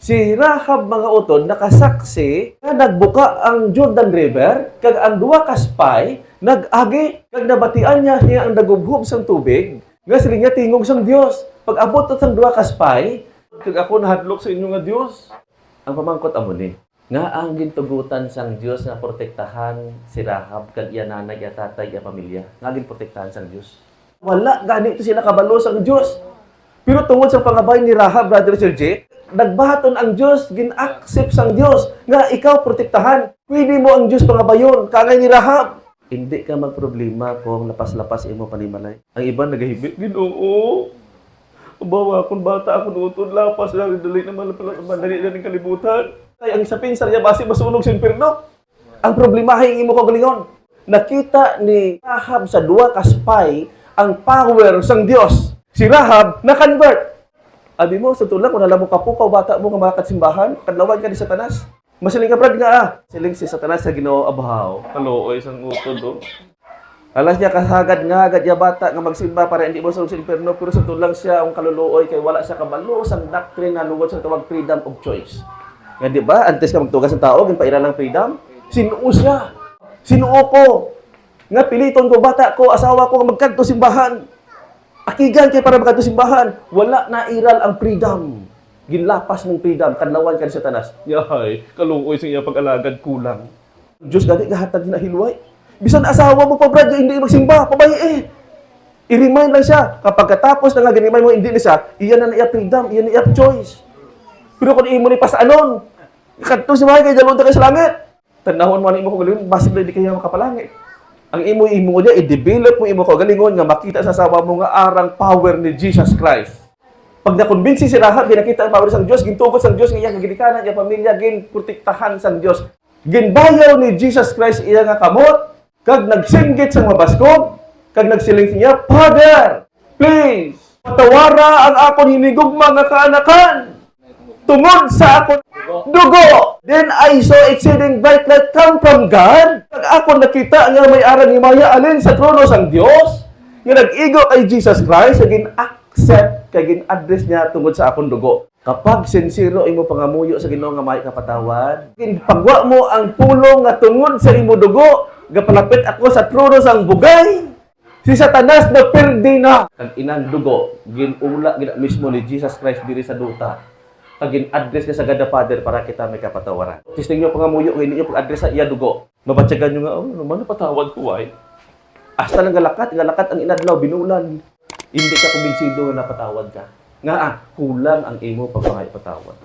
Si Rahab mga utod nakasaksi nga nagbuka ang Jordan River kag ang duha ka spy nag-agi kag nabatian niya ang dagubhob sang tubig nga sila niya tingog sang Dios. Pag abot sang duha ka spy kag ako nahadlok sa inyo nga Dios. Ang pamangkot amo ni nga ang gintugutan sang Dios nga protektahan si Rahab kag iya nanay iya tatay iya pamilya. Nga ginprotektahan sang Dios. Wala gani ito sila kabalo sang Dios. Pero tungod sa pangabay ni Rahab, Brother Sir J, nagbahaton ang Diyos, gin-accept sang Diyos, nga ikaw protektahan. Pwede mo ang Diyos pangabayon, kagay ni Rahab. Hindi ka magproblema kung lapas-lapas imo panimalay. Ang iba nagahibit, Ginoo. Bawa, kung bata ako nuutod, lapas lang, dali naman dali na ng kalibutan. Ay, ang isa pinsan niya, basi masunog sa impirno. Ang problema ay imo ko galingon. Nakita ni Rahab sa duwa ka spy ang power sang Diyos. Si Rahab na-convert. Abi mo, sa tulang, kung alam mo kapukaw, bata mo, nga mga katsimbahan, kadlawan ka ni Satanas. Masiling ka, Brad, nga Siling si Satanas sa Ginoo abahaw. Kalooy, isang utod, oh. Alas niya kasagad nga, agad ya bata, nga magsimba para hindi mo sa impierno, pero sa tulang siya, ang kaluluoy, kay wala siya kabalo, sang doctrine na lungod sa tawag freedom of choice. Nga, di ba? Antes ka magtugas ng tao, ginpaira ng freedom. Sinuo siya. Sinuo ko. Nga, piliton ko, bata ko, asawa ko, magkanto simbahan. Akigan kay para magkanto simbahan. Wala na iral ang freedom. Ginlapas ng freedom. Kanlawan ka ni Satanas. Yahay, kaluoy sa iya pag-alagad kulang. Diyos gani gahatag na hilway. Bisan asawa mo pa, Brad, hindi magsimba. Pabay I-remind lang siya. Kapag katapos na nga ganimay mo, hindi na siya, iyan na iya freedom, iyan na iya choice. Pero kung imo ni pasanon, kanto simbahan kay dalon ta kay sa langit. Tanahon mo ni imo ko galingon, basig di kaya makapalangit. Ang imo niya, i-develop mo imo ko galingon nga makita sa asawa mo nga arang power ni Jesus Christ. Pag nakonbinsi si Rahab, ginakita ang power sang Dios, gintugot sang Dios nga iyang gidikanan, iyang pamilya, ginprotektahan sang Dios. Ginbayaw ni Jesus Christ iya nga kamot, kag nagsinggit sang mabaskog, kag nagsiling niya, Father, please, patawara ang akon hinigugma nga kaanakan. Tungod sa akon dugo. Then I saw exceeding bright light come from God. Pag ako nakita nga may arang himaya alin sa trono sang Dios, nga nag-igo kay Jesus Christ, gin-accept, kay gin-address niya tungod sa akong dugo. Kapag sincero imo pangamuyo sa Ginoo nga may kapatawad, ginpagwa mo ang pulong nga tungod sa imo dugo, gapalapit ako sa trono sang bugay. Si Satanas na perdi na. Kag inang dugo, ginula gina mismo ni Jesus Christ diri sa duta. Pag-address niya sa God the Father para kita may kapatawaran. Testing nyo pangamuyo, hindi nyo pag-address sa iya dugo. Mabatsagan nyo nga, naman napatawad ko ay. Hasta lang galakat ang inadlaw, binulan. Hindi ka kumbinsido na napatawad ka. Nga kulang ang imo pagpangay patawad.